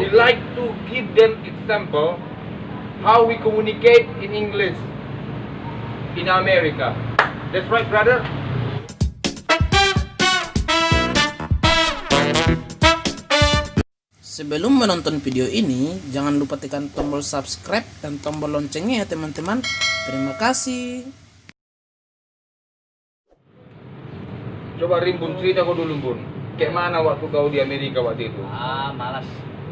We like to give them example how we communicate in English in America. That's right, brother. Sebelum menonton video ini, jangan lupa tekan tombol subscribe dan tombol loncengnya ya teman-teman. Terima kasih. Coba Rimbun cerita kau dulu, Bun. Kayak mana waktu kau di Amerika waktu itu? Malas.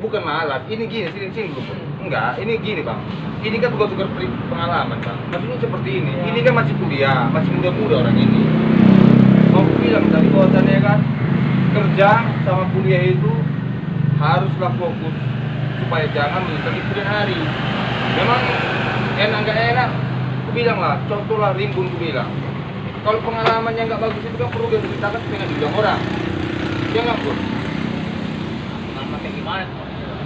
Bukan malas, ini gini, sini dulu, Bun. Enggak, ini gini, Bang. Ini kan tukar-tukar pengalaman, Bang. Maksudnya seperti ini. Ini kan masih kuliah, masih muda-muda orang ini. Mau bilang tadi bahwasannya kan kerja sama kuliah itu haruslah fokus supaya jangan menyesal di kemudian hari. Memang enak nggak enak, aku bilang lah, contoh lah Rimbun, aku bilang. Kalau pengalamannya nggak bagus itu kan perlu diceritakan supaya dibilang orang. Ya nggak, Bun? Pengalaman kayak gimana?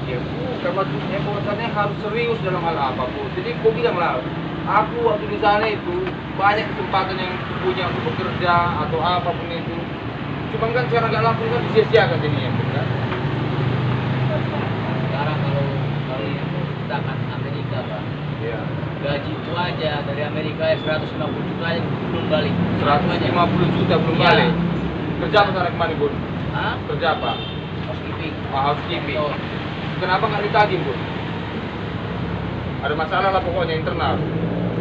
Ya bukan, maksudnya bahwasannya harus serius dalam hal apapun. Jadi aku bilang lah, aku waktu di sana itu banyak kesempatan yang punya untuk bekerja atau apapun itu. Cuma kan secara nggak langsung kan disia-siakan jadinya, kan? Sekarang kalau yang sedangkan Amerika, Pak. Iya. Gaji itu aja dari Amerika ya 150 juta aja belum balik. 150 juta belum Iya. balik. Kerja apa sekarang kemana, Bun? Hah? Kerja apa? Housekeeping. Housekeeping. Oh, Kenapa nggak ditagih, Bun? Ada masalah lah pokoknya internal.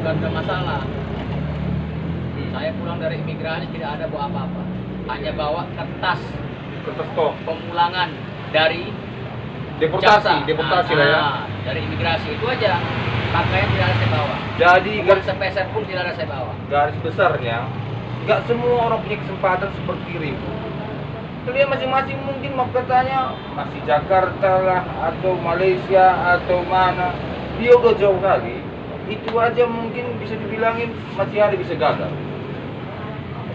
bukan masalah. Saya pulang dari imigrasi tidak ada bawa apa-apa. Hanya bawa kertas Kertas stok. pemulangan dari Deportasi lah ya. Dari imigrasi itu aja. Pakaian tidak ada saya bawa. Jadi Uang garis sepeser pun tidak ada saya bawa. besarnya, nggak semua orang punya kesempatan seperti Ribu. Kalian masing-masing mungkin mau katanya masih Jakarta lah, atau Malaysia, atau mana. Dia udah jauh kali. Itu aja mungkin bisa dibilangin masih ada bisa gagal.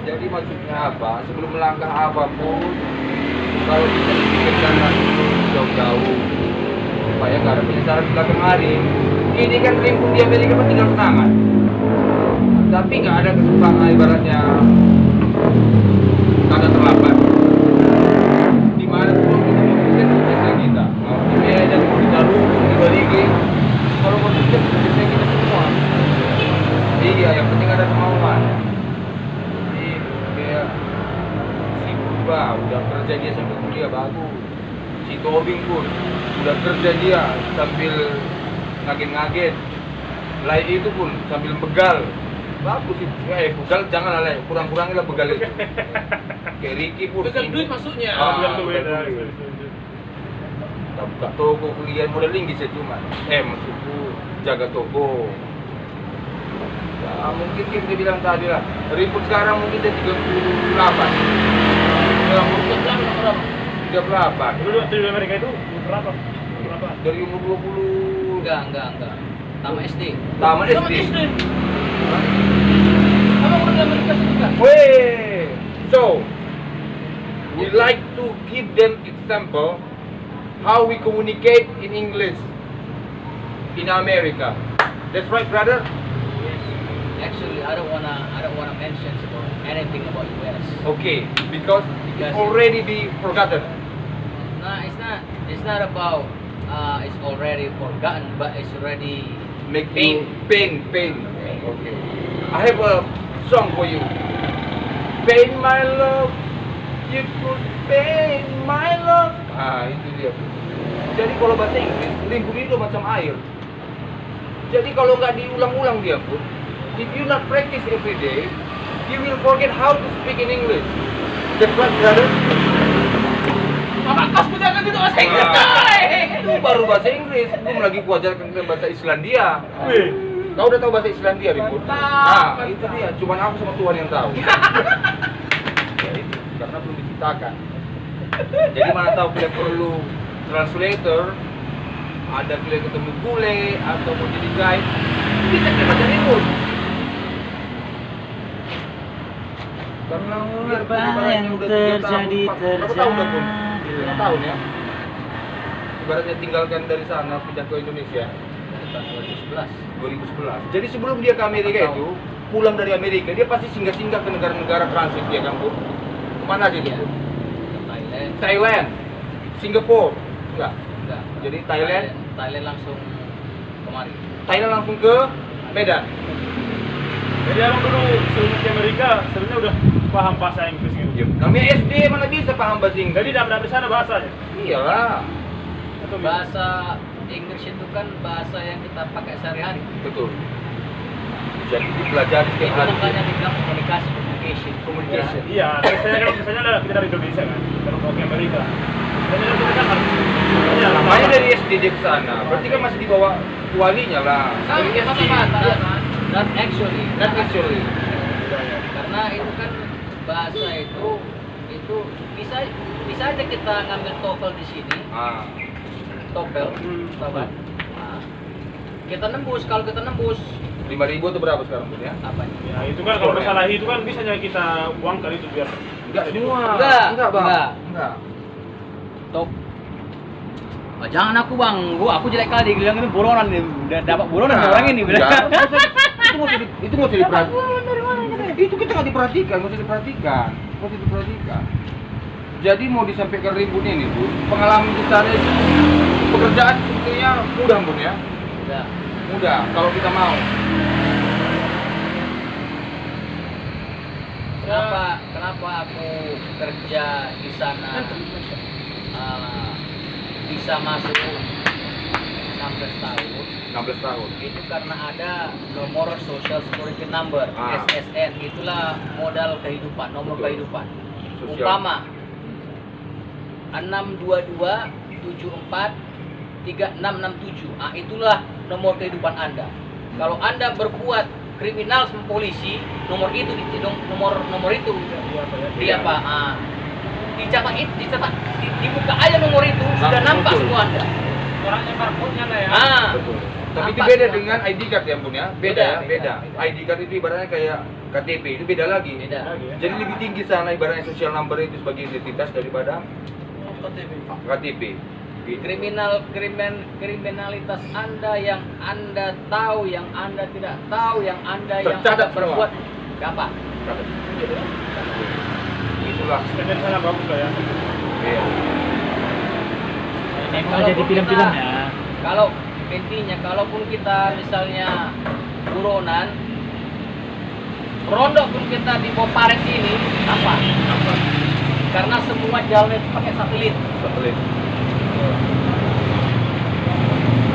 Jadi maksudnya apa? Sebelum melangkah apapun, kalau bisa dipikirkan dulu jauh-jauh supaya nggak ada penyesalan di belakang hari. Ini kan Rimbun di Amerika kan tinggal tangan, tapi nggak ada kesempatan ibaratnya kagak terlambat. Di mana pun kita mau sukses suksesnya kita, mau di Medan, mau di Tarung, di Baligi, kalau mau sukses suksesnya kita semua. Iya, yang penting ada kemauan. Jadi kayak si Purba udah kerja dia sambil kuliah bagus. Si Tobing pun udah kerja dia sambil ngagen-ngagen. Lai itu pun sambil begal. Bagus sih. Begal jangan lah, kurang-kurangin lah begal itu. Kayak Ricky pun. Begal duit maksudnya. Begal duit. Kita buka toko, kuliah modeling bisa cuma. Maksudku jaga toko. Ya mungkin kita bilang tadi lah. Ribut sekarang mungkin dia 38. Yang bekerja berapa? 38. Dulu di Amerika itu berapa? Dari umur 20. Enggak. Taman SD. Taman SD. Abang udah di Amerika juga. Weh. So, we like to give them example how we communicate in English in America. That's right, brother. Yes. Actually, I don't wanna mention anything about US. Okay, because it's Because already be forgotten. No, it's not about it's already forgotten, but it's already Make Pain. you pain. Okay. I have a song for you. Pain my love, you could pain my love. Itu dia. Jadi kalau bahasa Inggris, Rimbun itu macam air. Jadi kalau nggak diulang-ulang dia pun, if you not practice every day, you will forget how to speak in English. That's right, brother. Apa kau sebutkan itu bahasa Inggris? Itu baru bahasa Inggris, belum lagi kuajarkan ke bahasa Islandia. Kau udah tahu bahasa Islandia, Rimbun? Nah, itu dia. Cuman aku sama Tuhan yang tahu. Ya itu, karena belum diciptakan. Jadi mana tahu kalian perlu translator, ada kalian ketemu bule atau mau jadi guide, bisa kita baca Rimbun. Karena biar ibaratnya udah 3 tahun, berapa tahun udah pun? 5 tahun ya. Ibaratnya tinggalkan dari sana pindah ke Indonesia. 2011. Jadi sebelum dia ke Amerika itu, pulang dari Amerika, dia pasti singgah-singgah ke negara-negara transit dia kan, Bu. Kemana aja dia? Thailand. Thailand, Singapura, enggak? Enggak. Jadi Thailand Thailand langsung kemari. Thailand langsung ke Medan. Jadi abang dulu sebelum ke Amerika sebenarnya udah paham bahasa Inggris gitu. Namanya SD mana bisa paham bahasa Inggris? Jadi dalam sana bahasanya. Iyalah. Atau Bahasa Inggris itu kan bahasa yang kita pakai sehari-hari. Betul. Jadi dipelajari setiap Itu hari. makanya dibilang komunikasi, communication. Iya, saya kan misalnya kita dari Indonesia kan, kalau mau ke Amerika. Dan itu kan harus. Namanya dari SD dia ke sana. Berarti kan masih di bawah walinya lah. Dari SD. Not actually. Not actually. Karena itu kan bahasa itu bisa aja kita ngambil TOEFL di sini, Ah. TOEFL, tahu kan? Nah, kita nembus, kalau kita nembus 5.000 itu berapa sekarang Bun ya? apa? Ya itu kan kalau masalah itu kan bisanya kita uangkan itu biar. Enggak semua. Enggak, Bang. enggak. Enggak. Top. Oh, jangan aku bang, aku jelek kali bilang itu buronan nih, udah dapat buronan Nah, orang ini bilang. enggak. Itu nggak usah diperhatikan. Itu kita nggak diperhatikan, nggak usah diperhatikan. Jadi mau disampaikan Rimbun ini Bun, pengalaman kita itu pekerjaan sebetulnya mudah Bun ya. Udah. Mudah kalau kita mau. Kenapa aku kerja di sana bisa masuk 16 tahun? 16 tahun. Itu karena ada nomor Social Security Number, Ah. SSN. Itulah modal kehidupan, nomor Betul. kehidupan. Sosial. Umpama 622 74 3667. Ah, itulah nomor kehidupan Anda. Kalau Anda berbuat kriminal sama polisi, nomor itu nomor itu dia apa? Ah, dicatat di muka aja nomor itu sudah Langsung nampak muncul. semua Anda. Orangnya barcode-nya lah ya. Ah, Betul. Tapi itu Nampak beda semua. dengan ID card ya Bun ya. Beda ya, beda. ID card itu ibaratnya kayak KTP, itu beda lagi. beda. Lagi ya. Jadi lebih tinggi sana ibaratnya social number itu sebagai identitas daripada KTP. Gitu. Kriminalitas Anda yang Anda tahu, yang Anda tidak tahu, yang Anda yang Tercatat Anda berbuat apa? Itulah. Standar sana bagus lah ya. Iya. Kalau jadi film-film ya. Kalau intinya, kalaupun kita misalnya buronan, ronda pun kita di Boparet ini apa? Apa? Karena semua jalan itu pakai satelit. Satelit.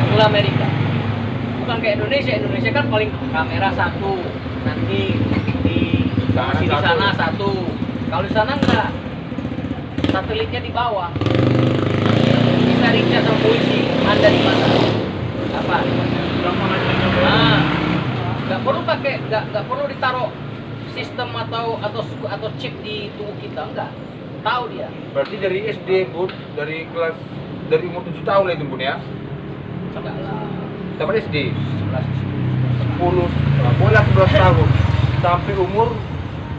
Itulah Amerika. Bukan kayak Indonesia. Indonesia kan paling kamera satu, nanti di Sana di satu. sana satu. Kalau di sana enggak, satelitnya di bawah. Bisa dicek sama polisi, Anda di mana? Apa? Gampang aja. Nah, nggak perlu ditaruh sistem atau chip di tubuh kita, enggak. Tahu dia. Berarti dari SD Bun, dari umur 7 tahun lah itu Bun ya. Enggak lah. Tamat SD 11. 10, boleh 11 tahun sampai umur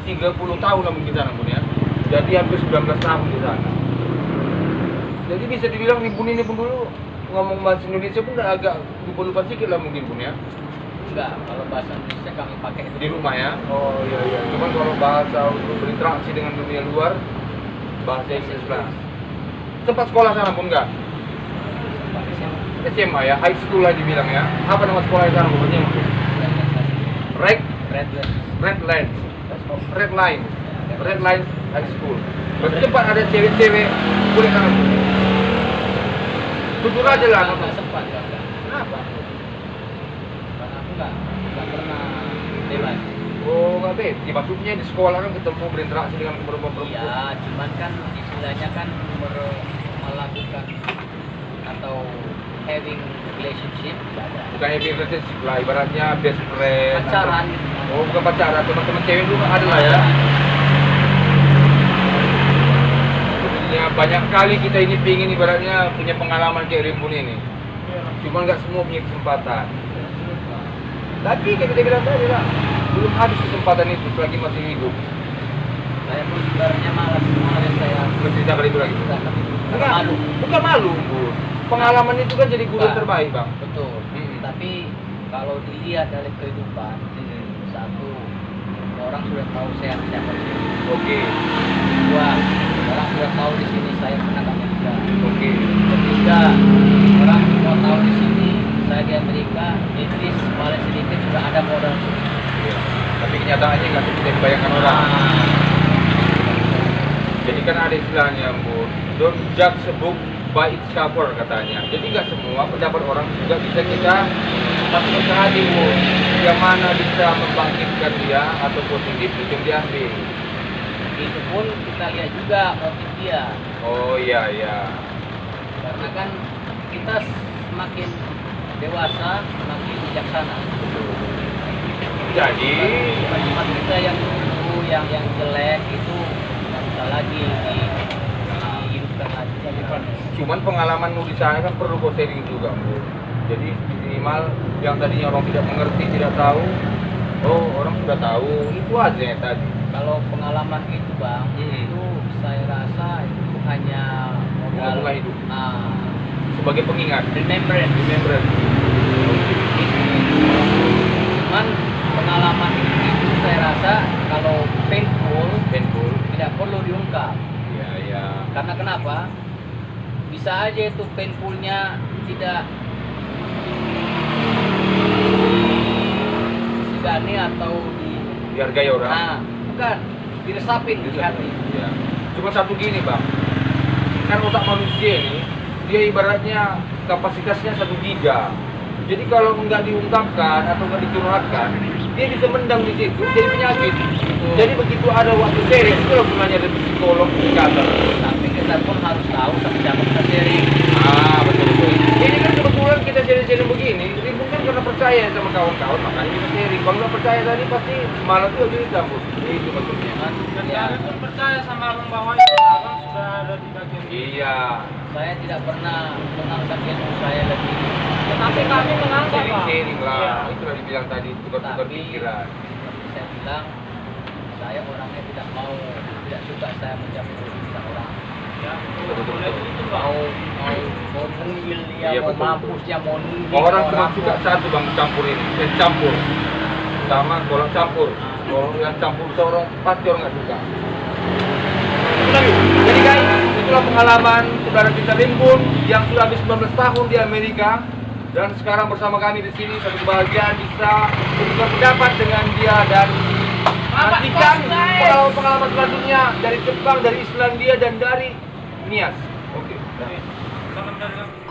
30 tahun lah mungkin sana Bun ya. Jadi hampir 19 tahun di sana. Jadi bisa dibilang nih Bun ini Bun dulu ngomong bahasa Indonesia pun udah agak lupa-lupa sedikit lah mungkin Bun ya. Enggak, kalau bahasa Indonesia kami pakai itu Di rumah ya. Oh iya iya. Cuman kalau bahasa untuk berinteraksi dengan dunia luar bahasa Inggris lah. Tempat sekolah sana pun enggak? pakai siapa? SMA ya, high school lah dibilang ya. Apa nama sekolah di sana pokoknya? Red Red Red. Red Line. Red Line. Red Line High School. Berarti tempat ada cewek-cewek boleh sana. Tutur aja lah. Enggak sempat enggak. Kenapa? Karena aku enggak pernah bebas. Oh, nggak bet. Ya, maksudnya di sekolah kan ketemu berinteraksi dengan perempuan-perempuan. Iya, cuman kan istilahnya kan melakukan atau having relationship enggak ada. Bukan happy relationship lah, ibaratnya best friend. Pacaran atau- gitu. Oh, bukan pacaran, teman-teman cewek dulu ada lah ya. Sebetulnya banyak kali kita ini pingin ibaratnya punya pengalaman kayak Rimbun ini. Cuma nggak semua punya kesempatan. Tapi kayak kita bilang tadi lah, belum habis kesempatan itu selagi masih hidup. Saya pun sebenarnya malas saya Bercerita kali itu lagi. tidak Enggak, malu. bukan malu, Bu. Pengalaman itu kan jadi guru Bukan. terbaik, Bang. Betul. Tapi kalau dilihat dari kehidupan, satu orang sudah tahu saya siapa. Oke. Dua, Orang sudah tahu di sini saya pernah ke Amerika. Oke. Ketiga, orang semua tahu di sini saya di Amerika, Inggris paling sedikit sudah ada modal. Iya. Tapi kenyataannya nggak seperti yang dibayangkan orang. Jadi kan ada istilahnya, Bu, don't judge a book by its cover katanya. Jadi nggak semua pendapat orang juga bisa kita masukkan ke hati, Bu. Yang mana bisa membangkitkan dia atau positif itu yang diambil. Itu pun kita lihat juga motif dia. Oh iya iya. Karena kan kita semakin dewasa, semakin bijaksana. Jadi Sifat kita yang dulu, yang jelek itu nggak bisa lagi dihidupkan lagi. cuman pengalaman di sana kan perlu kau sharing juga, Bu. Jadi minimal yang tadinya orang tidak mengerti, tidak tahu, oh orang sudah tahu, itu aja yang tadi. Kalau pengalaman itu bang, itu saya rasa itu hanya modal Bunga hidup. Sebagai pengingat. remembrance. Cuman pengalaman itu saya rasa kalau painful tidak perlu diungkap. Iya iya. Karena kenapa? Bisa aja itu painfulnya tidak disidani atau Dihargai orang. nah, bukan diresapin di hati. Ya. Cuma satu gini, Bang. Kan otak manusia ini dia ibaratnya kapasitasnya 1 giga. Jadi kalau nggak diungkapkan atau nggak dicurhatkan, dia bisa mendam di situ jadi penyakit. Jadi begitu ada waktu sharing, itu loh gunanya ada psikolog, psikiater. Tapi kita pun harus tahu seperti apa kita sharing. Betul betul. Ini kan kebetulan kita sharing begini, ini mungkin karena percaya sama kawan-kawan makanya kita sharing. Kalau nggak percaya tadi pasti malam itu aja dicampur. Itu maksudnya. Dan Ya, kalian pun percaya sama abang bahwa abang sudah ada di bagian ini. Iya. saya tidak pernah mengangkat ilmu saya lebih. Tetapi kami mengangkat Pak. Sharing lah. Iya. Itu udah dibilang tadi tukar-tukar Tapi pikiran. seperti saya bilang, saya orangnya tidak suka saya mencampur urusan orang. Ya, boleh begitu Pak. Mau nunggil dia, Iya, mau betul, mampus dia, mau nunggil Orang cuma suka kok. satu, Bang, campurin. Campur. Sama golong campur. Kalau yang campur seorang pasti orang nggak suka. Jadi guys, itulah pengalaman saudara kita Rimbun yang sudah habis 19 tahun di Amerika dan sekarang bersama kami di sini. Satu kebahagiaan bisa bertukar pendapat dengan dia dan nantikan pengalaman selanjutnya dari Jepang, dari Islandia dan dari Nias. Oke. Salam dari